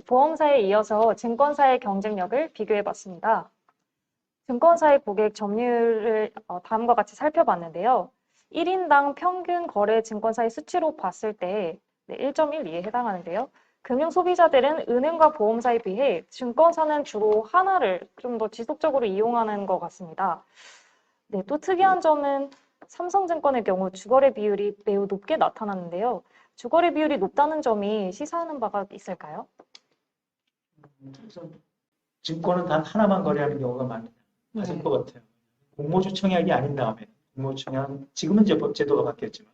보험사에 이어서 증권사의 경쟁력을 비교해봤습니다. 증권사의 고객 점유율을 다음과 같이 살펴봤는데요. 1인당 평균 거래 증권사의 수치로 봤을 때 1.12에 해당하는데요. 금융 소비자들은 은행과 보험사에 비해 증권사는 주로 하나를 좀 더 지속적으로 이용하는 것 같습니다. 네, 또 특이한 점은 삼성증권의 경우 주거래 비율이 매우 높게 나타났는데요. 주거래 비율이 높다는 점이 시사하는 바가 있을까요? 우선 증권은 단 하나만 거래하는 경우가 맞을 것 같아요. 공모주 청약이 아닌 다음에 공모주 청약 지금은 이제 법 제도가 바뀌었지만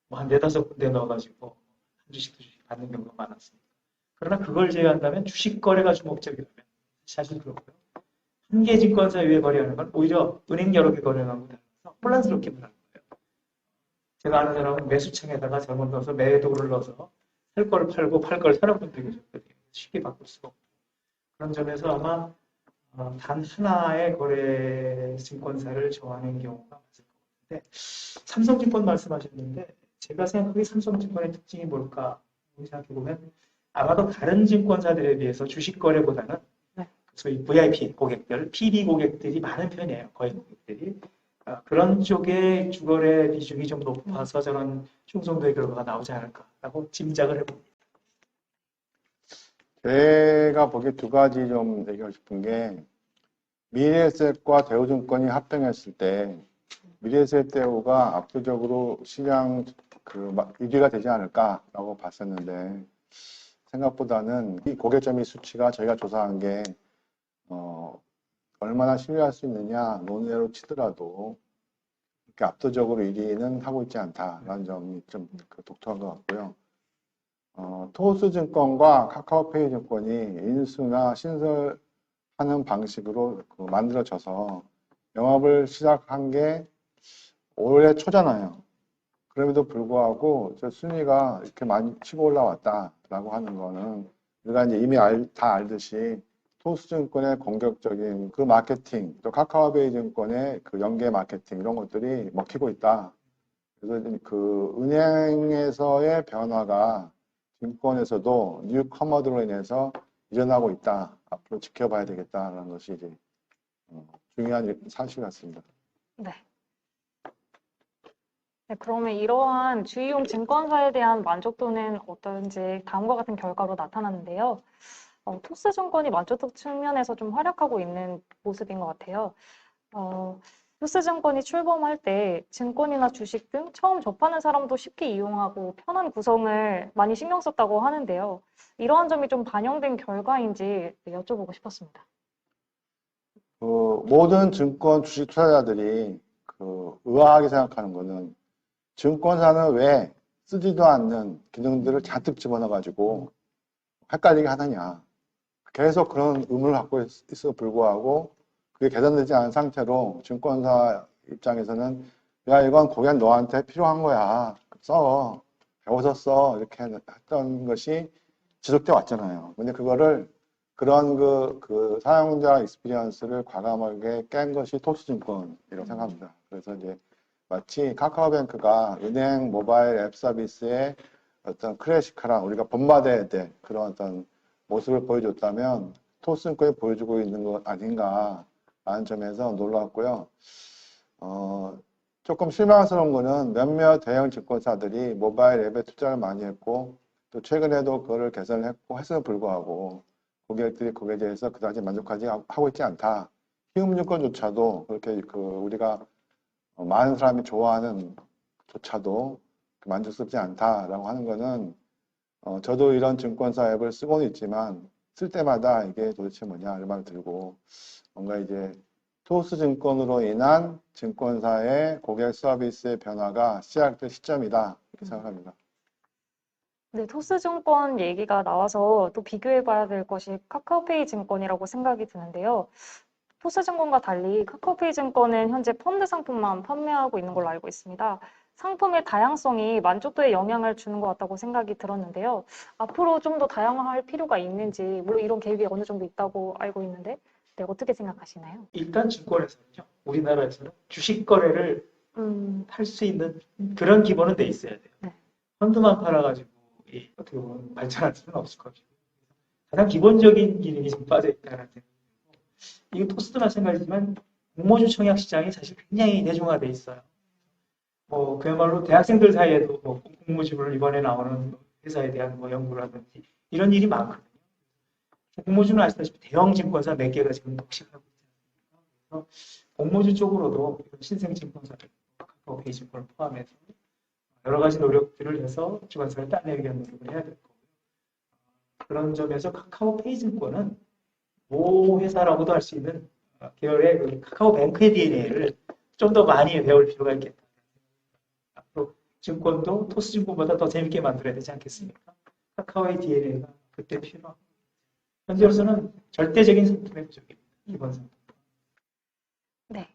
뭐 한 4-5군데 넣어가지고 한 주씩 두 주씩 받는 경우가 많았습니다. 그러나 그걸 제외한다면 주식 거래가 주목적이라면 사실 그렇고요. 한 개 증권사 위에 거래하는 건 오히려 은행 여러 개 거래하는 것보다 혼란스럽게 보는 거예요. 제가 아는 사람은 매수창에다가 잘못 넣어서 매도를 넣어서 살 걸 팔고 팔 걸 사는 분들이 계셨거든요. 쉽게 바꿀 수가 없고. 그런 점에서 아마 단 하나의 거래 증권사를 좋아하는 경우가 맞을 것 같은데 삼성증권 말씀하셨는데 제가 생각하기에 삼성증권의 특징이 뭘까 생각해보면 아마도 다른 증권사들에 비해서 주식 거래보다는 소위 VIP 고객들, PB 고객들이 많은 편이에요. 거의 고객들이. 그런 쪽에 주거래 비중이 좀 높아서 저는 충성도의 결과가 나오지 않을까라고 짐작을 해봅니다. 제가 보기에 두 가지 좀 얘기하고 싶은 게 미래에셋과 대우증권이 합병했을 때 미래에셋 대우가 압도적으로 시장 1위가 되지 않을까라고 봤었는데 생각보다는 이 고객점유 수치가 저희가 조사한 게 얼마나 신뢰할 수 있느냐 논외로 치더라도 그렇게 압도적으로 1위는 하고 있지 않다라는 점이 좀 독특한 것 같고요. 토스증권과 카카오페이 증권이 인수나 신설하는 방식으로 만들어져서 영업을 시작한 게 올해 초잖아요. 그럼에도 불구하고 저 순위가 이렇게 많이 치고 올라왔다라고 하는 거는 우리가 이제 이미 다 알듯이 토스증권의 공격적인 그 마케팅, 또 카카오페이 증권의 그 연계 마케팅 이런 것들이 먹히고 있다. 그래서 그 은행에서의 변화가 증권에서도 뉴커머들로 인해서 일어나고 있다. 앞으로 지켜봐야 되겠다라는 것이 이제 중요한 사실 같습니다. 네. 네, 그러면 이러한 주의용 증권사에 대한 만족도는 어떤지 다음과 같은 결과로 나타났는데요. 토스증권이 만족도 측면에서 좀 활약하고 있는 모습인 것 같아요. 토스증권이 출범할 때 증권이나 주식 등 처음 접하는 사람도 쉽게 이용하고 편한 구성을 많이 신경 썼다고 하는데요. 이러한 점이 좀 반영된 결과인지 여쭤보고 싶었습니다. 모든 증권 주식 투자자들이 의아하게 생각하는 거는 증권사는 왜 쓰지도 않는 기능들을 잔뜩 집어넣어가지고 헷갈리게 하느냐. 계속 그런 의문을 갖고 있어 불구하고 그게 개선되지 않은 상태로 증권사 입장에서는 야 이건 고객 너한테 필요한 거야. 써. 배워서 써. 이렇게 했던 것이 지속돼 왔잖아요. 근데 그거를 그런 그 사용자 익스피리언스를 과감하게 깬 것이 토스증권이라고 생각합니다. 그래서 이제 마치 카카오뱅크가 은행 모바일 앱 서비스의 어떤 클래식화랑 우리가 본받아야 될 그런 어떤 모습을 보여줬다면 토스증권이 보여주고 있는 것 아닌가 라는 점에서 놀랐고요. 조금 실망스러운 거는 몇몇 대형 증권사들이 모바일 앱에 투자를 많이 했고 또 최근에도 그거를 개선을 했고 했음에도 불구하고 고객들이 거기에 대해서 그다지 만족하지 하고 있지 않다. 희움증권조차도 그렇게 우리가 많은 사람이 좋아하는 조차도 만족스럽지 않다라고 하는 거는 저도 이런 증권사 앱을 쓰고는 있지만 쓸 때마다 이게 도대체 뭐냐 이런 말이 들고 뭔가 이제 토스증권으로 인한 증권사의 고객 서비스의 변화가 시작될 시점이다 이렇게 생각합니다. 네, 토스증권 얘기가 나와서 또 비교해봐야 될 것이 카카오페이 증권이라고 생각이 드는데요. 토스증권과 달리 카카오페이 증권은 현재 펀드 상품만 판매하고 있는 걸로 알고 있습니다. 상품의 다양성이 만족도에 영향을 주는 것 같다고 생각이 들었는데요. 앞으로 좀 더 다양화할 필요가 있는지, 물론 이런 계획이 어느 정도 있다고 알고 있는데, 네, 어떻게 생각하시나요? 일단 증권에서는요. 우리나라에서는 주식 거래를 할 수 있는 그런 기본은 돼 있어야 돼요. 네. 펀드만 팔아가지고 어떻게 보면 발전할 수는 없을 것이고 가장 기본적인 기능이 지금 빠져 있다는 생각이 들고, 이게 토스도 마찬가지지만 공모주 청약 시장이 사실 굉장히 대중화돼 있어요. 뭐 그야말로 대학생들 사이에도 뭐 공모주를 이번에 나오는 회사에 대한 뭐 연구라든지 이런 일이 많거든요. 공모주는 아시다시피 대형 증권사 몇 개가 지금 독식하고 있잖아요. 그래서 공모주 쪽으로도 신생 증권사들, 카카오페이 증권을 포함해서 여러 가지 노력들을 해서 주관사를 따내기 위한 노력을 해야 될 거고요. 그런 점에서 카카오페이 증권은 모 회사라고도 할 수 있는 계열의 그 카카오뱅크의 DNA를 좀 더 많이 배울 필요가 있겠다. 앞으로 증권도 토스증권보다 더 재밌게 만들어야 되지 않겠습니까? 카카오의 DNA가 그때 필요하고, 현재로서는 절대적인 상품의 부족입니다. 이번 상품. 네.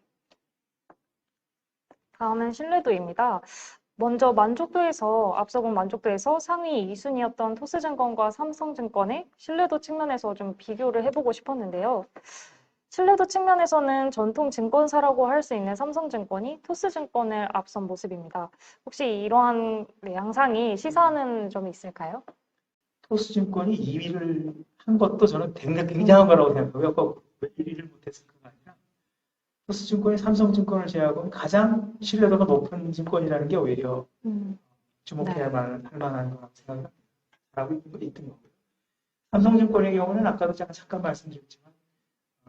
다음은 신뢰도입니다. 먼저 만족도에서, 앞서 본 만족도에서 상위 2순위였던 토스증권과 삼성증권의 신뢰도 측면에서 좀 비교를 해보고 싶었는데요. 신뢰도 측면에서는 전통 증권사라고 할 수 있는 삼성증권이 토스증권을 앞선 모습입니다. 혹시 이러한 양상이 시사하는 점이 있을까요? 토스증권이 2위를 한 것도 저는 굉장한 거라고 생각하고요. 왜 1위를 못했을까가 아니라 토스증권이 삼성증권을 제외하고 가장 신뢰도가 높은 증권이라는 게 오히려 주목해야 할 만한 거라고 생각하고 있던 거고요. 삼성증권의 경우는 아까도 잠깐 말씀드렸지만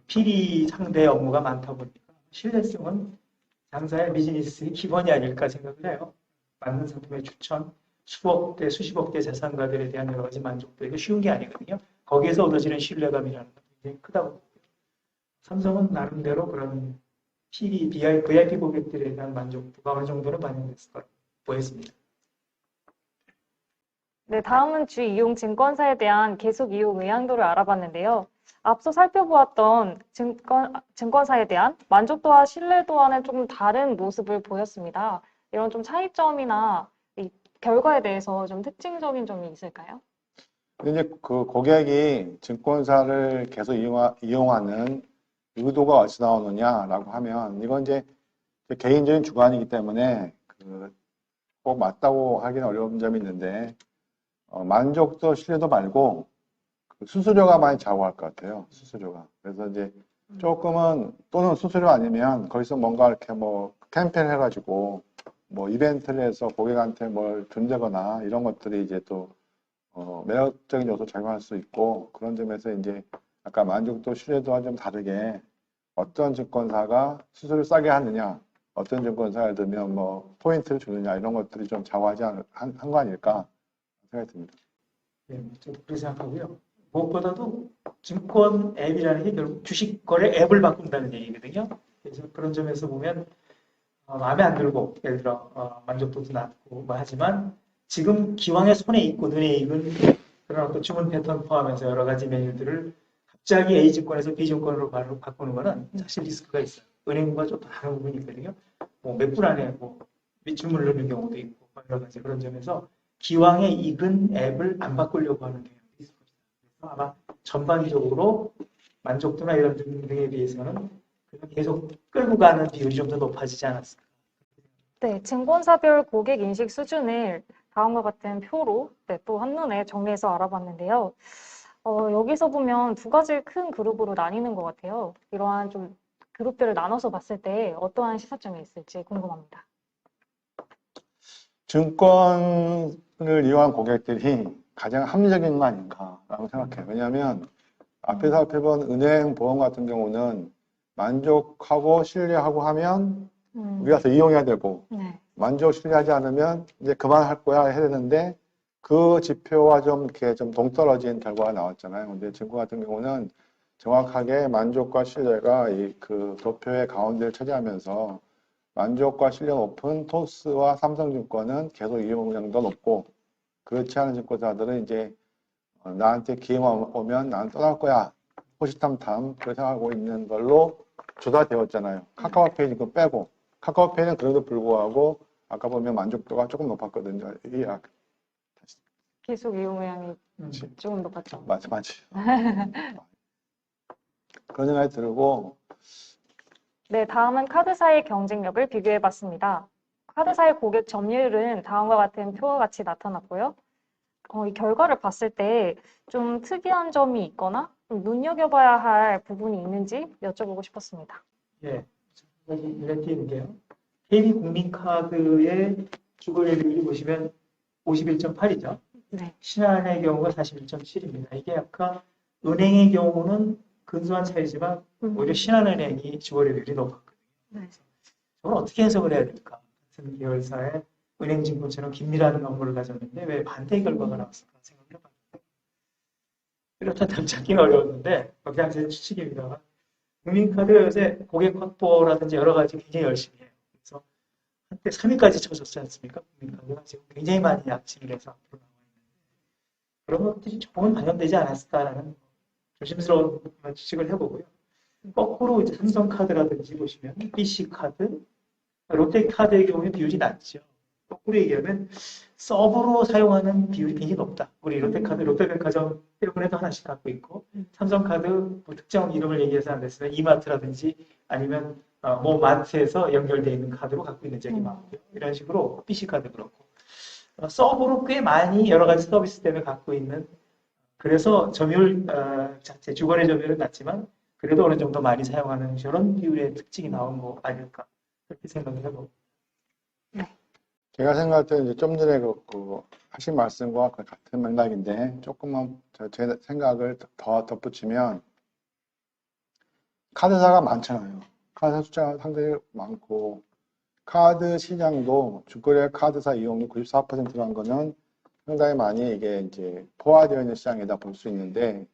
PB 상대 업무가 많다 보니까 신뢰성은 장사의 비즈니스의 기본이 아닐까 생각을 해요. 맞는 상품의 추천, 수억 대, 수십억 대 자산가들에 대한 여러 가지 만족도, 이게 쉬운 게 아니거든요. 거기에서 얻어지는 신뢰감이라는 건 굉장히 크다고 보고요. 삼성은 나름대로 그런 VIP 고객들에 대한 만족도가 어느 정도는 반영됐을 거라고 보였습니다. 네, 다음은 주 이용 증권사에 대한 계속 이용 의향도를 알아봤는데요. 앞서 살펴보았던 증권사에 대한 만족도와 신뢰도와는 조금 다른 모습을 보였습니다. 이런 좀 차이점이나 이 결과에 대해서 좀 특징적인 점이 있을까요? 근데 이제 그 고객이 증권사를 계속 이용하는 의도가 어디서 나오느냐라고 하면 이건 이제 개인적인 주관이기 때문에 꼭 맞다고 하기는 어려운 점이 있는데 만족도, 신뢰도 말고 수수료가 많이 좌우할 것 같아요. 수수료가. 그래서 이제 조금은 또는 수수료 아니면 거기서 뭔가 이렇게 뭐 캠페인 해가지고 뭐 이벤트를 해서 고객한테 뭘 준다거나 이런 것들이 이제 또 매력적인 요소 작용할 수 있고, 그런 점에서 이제 아까 만족도, 신뢰도와 좀 다르게 어떤 증권사가 수수료 싸게 하느냐, 어떤 증권사에 들면 뭐 포인트를 주느냐, 이런 것들이 좀 좌우하지 한 거 아닐까 생각이 듭니다. 네, 좀 그렇게 생각하고요. 무엇보다도 증권 앱이라는 게 결국 주식 거래 앱을 바꾼다는 얘기거든요. 그래서 그런 점에서 보면 마음에 안 들고, 예를 들어 만족도도 낮고 뭐 하지만 지금 기왕에 손에 있고 눈에 익은 그런 어떤 주문 패턴 포함해서 여러 가지 메뉴들을 갑자기 A증권에서 B증권으로 바꾸는 거는 사실 리스크가 있어요. 은행과 좀 다른 부분이 있거든요. 뭐 몇 분 안에 뭐 주문을 넣는 경우도 있고 여러 가지 그런 점에서 기왕에 익은 앱을 안 바꾸려고 하는 경향이 있습니다. 그래서 아마 전반적으로 만족도나 이런 등등에 비해서는 계속 끌고 가는 비율이 좀 더 높아지지 않았을까. 네, 증권사별 고객 인식 수준을 다음과 같은 표로 또 한눈에 정리해서 알아봤는데요. 여기서 보면 두 가지 큰 그룹으로 나뉘는 것 같아요. 이러한 좀 그룹들을 나눠서 봤을 때 어떠한 시사점이 있을지 궁금합니다. 증권을 이용한 고객들이 가장 합리적인 거 아닌가라고 생각해요. 왜냐하면 앞에서 살펴본 은행, 보험 같은 경우는 만족하고 신뢰하고 하면 우리가 더 이용해야 되고, 네. 만족, 신뢰하지 않으면 이제 그만할 거야 해야 되는데 그 지표와 좀 이렇게 좀 동떨어진 결과가 나왔잖아요. 근데 증권 같은 경우는 정확하게 만족과 신뢰가 그 도표의 가운데를 차지하면서 만족과 신뢰가 높은 토스와 삼성증권은 계속 이용량도 높고, 그렇지 않은 증권사들은 이제 나한테 기회가 오면 난 떠날 거야, 호시탐탐 그렇게 생각하고 있는 걸로 조사되었잖아요. 카카오페이 지금 빼고, 카카오페이는 그래도 불구하고 아까 보면 만족도가 조금 높았거든요. 이게 계속 이용 의향이 그렇지. 조금 높았죠. 맞지. 그런 생각이 들고, 네, 다음은 카드사의 경쟁력을 비교해봤습니다. 카드사의 고객 점유율은 다음과 같은 표와 같이 나타났고요. 이 결과를 봤을 때 좀 특이한 점이 있거나 좀 눈여겨봐야 할 부분이 있는지 여쭤보고 싶었습니다. 예, 눈에 띄는 게요. KB 국민카드의 주거래율이 보시면 51.8이죠. 네. 신한의 경우가 41.7입니다. 이게 약간 은행의 경우는 근소한 차이지만 오히려 신한은행이 주거래율이 높았거든요. 네. 저걸 어떻게 해석을 해야 될까? 같은 계열사의 은행증권처럼 긴밀한 업무를 가졌는데 왜 반대 결과가 나왔을까 생각을 해봤는데 뚜렷한 답 찾기가 어려웠는데 그냥 제 추측입니다만 국민카드 요새 고객 확보라든지 여러 가지 굉장히 열심히 해요. 그래서 한때 3위까지 쳐줬지 않습니까? 국민카드가 지금 굉장히 많이 약진을 해서 앞으로 나와 있는데 그런 것들이 조금은 반영되지 않았을까라는 조심스러운 추측을 해보고요. 거꾸로 이제 삼성카드라든지 보시면 BC카드, 롯데카드의 경우에 비율이 낮죠. 거꾸로 얘기하면 서브로 사용하는 비율이 굉장히 높다. 우리 롯데카드, 롯데백화점 일본에도 하나씩 갖고 있고 삼성카드 뭐 특정 이름을 얘기해서 안 됐으면 이마트라든지 아니면 뭐 마트에서 연결되어 있는 카드로 갖고 있는 적이 많고요. 이런 식으로 BC카드 그렇고 서브로 꽤 많이 여러 가지 서비스 때문에 갖고 있는 그래서 점유율 자체 주거래 점유율은 낮지만 그래도 어느 정도 많이 사용하는 저런 비율의 특징이 나온 거 아닐까 그렇게 생각을 해보고 제가 생각할 때 이제 좀 전에 하신 말씀과 같은 맥락인데 조금만 제 생각을 더 덧붙이면 카드사가 많잖아요. 카드사 숫자가 상당히 많고 카드 시장도 주거래 카드사 이용률 94%라는 거는 상당히 많이 이게 이제 포화되어 있는 시장이다 볼 수 있는데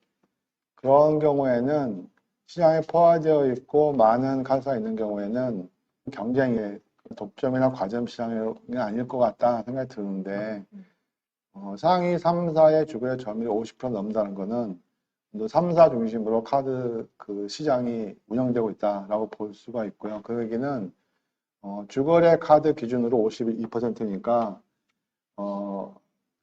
그런 경우에는 시장에 포화되어 있고 많은 카드사가 있는 경우에는 경쟁의 독점이나 과점 시장이 아닐 것 같다 생각이 드는데 상위 3사의 주거래 점유율 50% 넘는다는 거는 3사 중심으로 카드 그 시장이 운영되고 있다라고 볼 수가 있고요. 그 얘기는 주거래 카드 기준으로 52%니까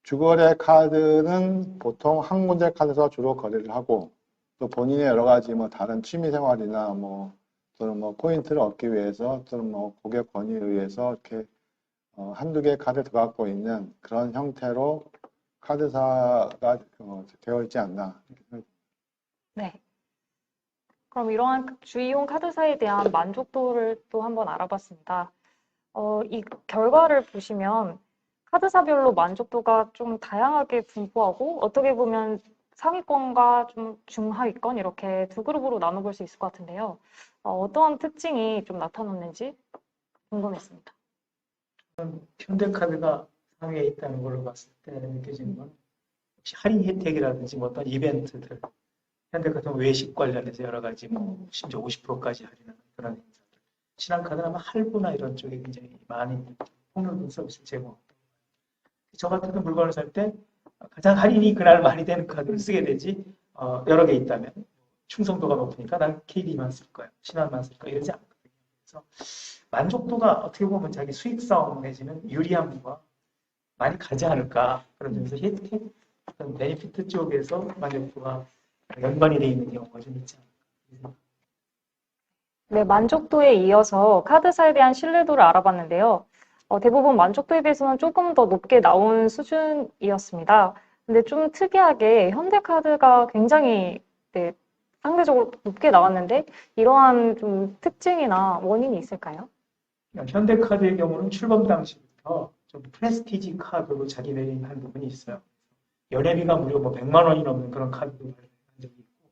주거래 카드는 보통 한 군데 카드에서 주로 거래를 하고 또 본인의 여러 가지 뭐 다른 취미 생활이나 뭐 또는 뭐 포인트를 얻기 위해서 또는 뭐 고객 권유에 의해서 이렇게 한두 개의 카드를 더 갖고 있는 그런 형태로 카드사가 되어 있지 않나. 네. 그럼 이러한 주이용 카드사에 대한 만족도를 또 한번 알아봤습니다. 이 결과를 보시면 카드사별로 만족도가 좀 다양하게 분포하고 어떻게 보면 상위권과 좀 중하위권 이렇게 두 그룹으로 나눠볼 수 있을 것 같은데요. 어떠한 특징이 좀 나타났는지 궁금했습니다. 현대카드가 상위에 있다는 걸로 봤을 때 느껴지는 건 혹시 할인 혜택이라든지 뭐 어떤 이벤트들 현대카드 외식 관련해서 여러 가지 뭐 심지어 50%까지 할인하는 그런 행사들 신한카드는 아마 할부나 이런 쪽에 굉장히 많이 폭넓은 서비스를 제공합니다. 저 같은 물건을 살 때 가장 할인이 그날 많이 되는 카드를 쓰게 되지 여러 개 있다면 충성도가 높으니까 난 KD만 쓸 거야 신한만 쓸 거야 이러지 않거든요. 그래서 만족도가 어떻게 보면 자기 수익성 내지는 유리함과 많이 가지 않을까 그런 점에서 혜택, 어떤 베니피트 쪽에서 만족도가 연관이 되어 있는 경우가 좀 있지 않을까. 네, 만족도에 이어서 카드사에 대한 신뢰도를 알아봤는데요. 대부분 만족도에 비해서는 조금 더 높게 나온 수준이었습니다. 근데 좀 특이하게 현대카드가 굉장히 네, 상대적으로 높게 나왔는데 이러한 좀 특징이나 원인이 있을까요? 현대카드의 경우는 출범 당시부터 좀 프레스티지 카드로 자기 네임한 부분이 있어요. 연회비가 무려 뭐 100만 원이 넘는 그런 카드도 발행한 적이 있고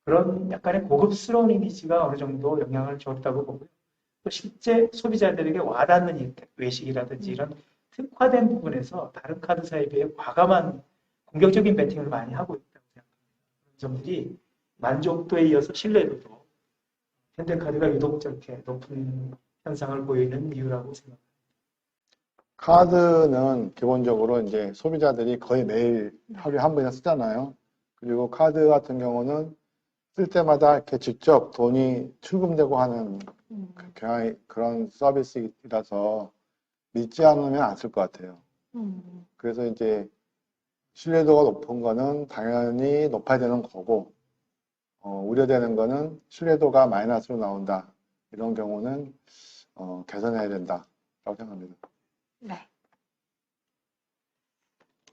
그런 약간의 고급스러운 이미지가 어느 정도 영향을 줬다고 보고요. 또 실제 소비자들에게 와닿는 혜택, 외식이라든지 이런 특화된 부분에서 다른 카드사에 비해 과감한 공격적인 배팅을 많이 하고 있다고 생각합니다. 그런 점들이 만족도에 이어서 신뢰도도 현대카드가 유독 저렇게 높은 현상을 보이는 이유라고 생각합니다. 카드는 기본적으로 이제 소비자들이 거의 매일 하루에 한 번이나 쓰잖아요. 그리고 카드 같은 경우는 쓸 때마다 이렇게 직접 돈이 출금되고 하는 그런 서비스라서 믿지 않으면 안 쓸 것 같아요. 그래서 이제 신뢰도가 높은 거는 당연히 높아야 되는 거고, 우려되는 거는 신뢰도가 마이너스로 나온다. 이런 경우는 개선해야 된다라고 생각합니다. 네.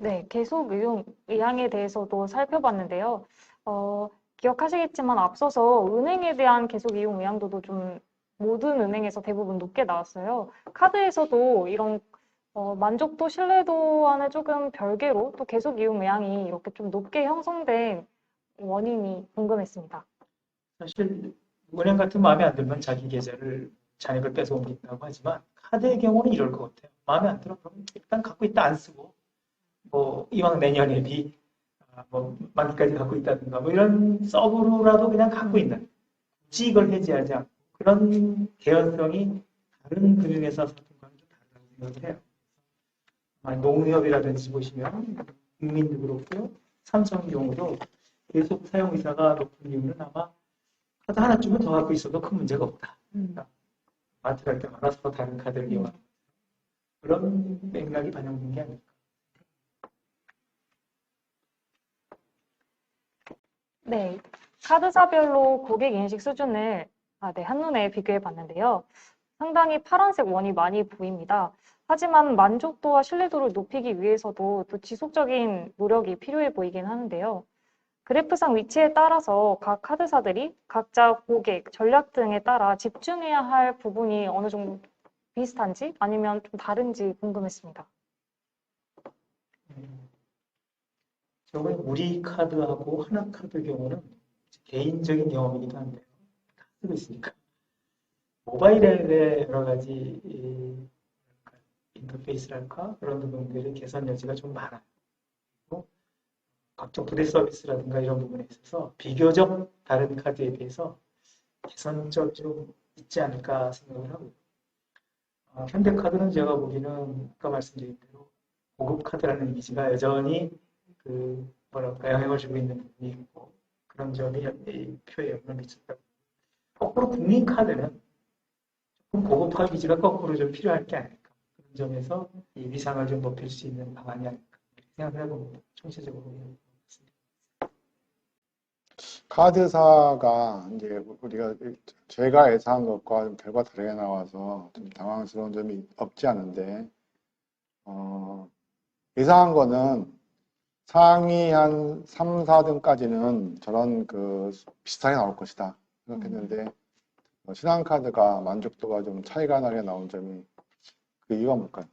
네, 계속 이용 의향에 대해서도 살펴봤는데요. 기억하시겠지만 앞서서 은행에 대한 계속 이용 의향도도 좀 모든 은행에서 대부분 높게 나왔어요. 카드에서도 이런 만족도, 신뢰도와는 조금 별개로 또 계속 이용 의향이 이렇게 좀 높게 형성된 원인이 궁금했습니다. 사실 은행 같은 마음에 안 들면 자기 계좌를 잔액을 빼서 옮긴다고 하지만 카드의 경우는 이럴 것 같아요. 마음에 안 들어 그럼 일단 갖고 있다 안 쓰고 뭐 이왕 내년에 뭐 만기까지 갖고 있다든가 뭐 이런 서브로라도 그냥 갖고 있는 굳이 이걸 해지하지 않고 그런 개연성이 다른 금융회사 사통과는 좀 다르다고 생각을 해요. 농협이라든지 보시면 국민도 그렇고 삼성 경우도 계속 사용 의사가 높은 이유는 아마 카드 하나쯤은 더 갖고 있어도 큰 문제가 없다. 그러니까 마트 갈 때마다 서로 다른 카드를 이용하는 그런 맥락이 반영된 게 아닐까. 네, 카드사별로 고객 인식 수준을 한눈에 비교해 봤는데요. 상당히 파란색 원이 많이 보입니다. 하지만 만족도와 신뢰도를 높이기 위해서도 또 지속적인 노력이 필요해 보이긴 하는데요. 그래프상 위치에 따라서 각 카드사들이 각자 고객, 전략 등에 따라 집중해야 할 부분이 어느 정도 비슷한지 아니면 좀 다른지 궁금했습니다. 저번에 우리 카드하고 하나카드 경우는 개인적인 경험이기도 한데요. 다 쓰고 있으니까. 모바일 앱의 여러 가지 인터페이스랄까 그런 부분들의 개선 여지가 좀 많아요. 그리고 각종 부대 서비스라든가 이런 부분에 있어서 비교적 다른 카드에 비해서 개선점이 좀 있지 않을까 생각을 하고요. 현대카드는 제가 보기에는 아까 말씀드린 대로 고급 카드라는 이미지가 여전히 영향을 주고 있는 부분이 있고 그런 점이 이 표에 영향을 미쳤다고. 거꾸로 국민카드는 조금 고급화 기지가 거꾸로 좀 필요할 게 아닐까. 그런 점에서 이 위상을 좀 높일 수 있는 방안이 아닐까 생각을 해봅니다. 총체적으로. 카드사가 이제 제가 예상한 것과 좀 결과 다르게 나와서 좀 당황스러운 점이 없지 않은데, 예상한 거는 상위 한 3, 4등까지는 저런 비슷하게 나올 것이다 생각했는데, 신한카드가 만족도가 좀 차이가 나게 나온 점이 그 이유가 뭘까요?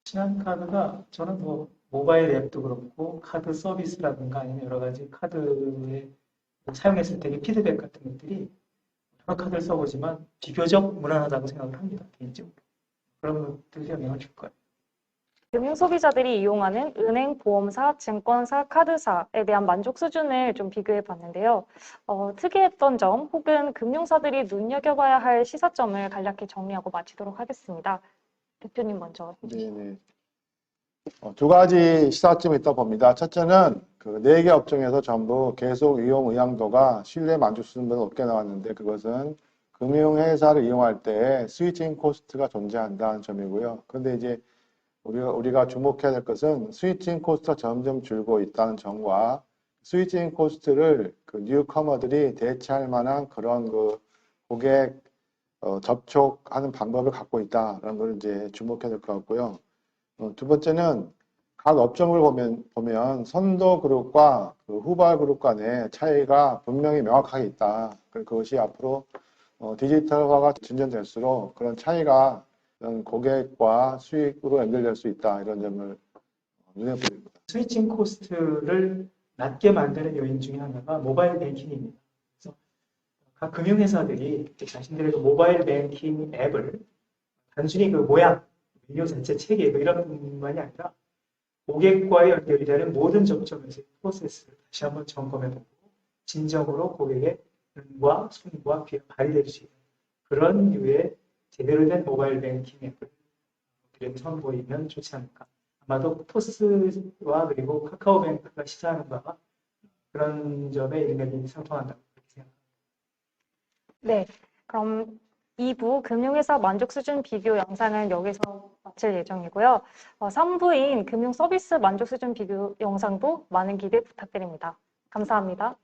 신한카드가 저는 뭐 모바일 앱도 그렇고 카드 서비스라든가 아니면 여러 가지 카드에 사용했을 때의 피드백 같은 것들이 여러 카드를 써보지만 비교적 무난하다고 생각을 합니다. 개인적으로. 그런 것들이 영향을 줄 거예요. 금융 소비자들이 이용하는 은행, 보험사, 증권사, 카드사에 대한 만족 수준을 좀 비교해 봤는데요. 특이했던 점 혹은 금융사들이 눈여겨봐야 할 시사점을 간략히 정리하고 마치도록 하겠습니다. 대표님 먼저. 네네. 두 가지 시사점이 있다 봅니다. 첫째는 그 4개 업종에서 전부 계속 이용 의향도가 신뢰 만족 수준보다 높게 나왔는데 그것은 금융회사를 이용할 때 스위칭 코스트가 존재한다는 점이고요. 그런데 이제 우리가 주목해야 될 것은 스위칭 코스트가 점점 줄고 있다는 점과 스위칭 코스트를 뉴커머들이 대체할 만한 그런 고객 접촉하는 방법을 갖고 있다라는 걸 이제 주목해야 될 것 같고요. 두 번째는 각 업종을 보면 선도 그룹과 후발 그룹 간의 차이가 분명히 명확하게 있다. 그것이 앞으로 디지털화가 진전될수록 그런 차이가 고객과 수익으로 연결될 수 있다. 이런 점을 눈에 보입니다. 스위칭 코스트를 낮게 만드는 요인 중에 하나가 모바일 뱅킹입니다. 그래서 각 금융회사들이 자신들의 모바일 뱅킹 앱을 단순히 모양, 메뉴 전체 체계 이런 부분만이 아니라 고객과의 연결이 되는 모든 접점에서의 프로세스를 다시 한번 점검해보고 진정으로 고객의 눈과 손과 귀가 발휘될 수 있는 그런 류의 제대로 된 모바일 뱅킹 앱을 선보이면 좋지 않을까. 아마도 토스와 그리고 카카오뱅크가 시사하는 바가 그런 점에 일맥이 상통한다고 생각합니다. 네, 그럼 2부 금융회사 만족 수준 비교 영상은 여기서 마칠 예정이고요. 3부인 금융 서비스 만족 수준 비교 영상도 많은 기대 부탁드립니다. 감사합니다.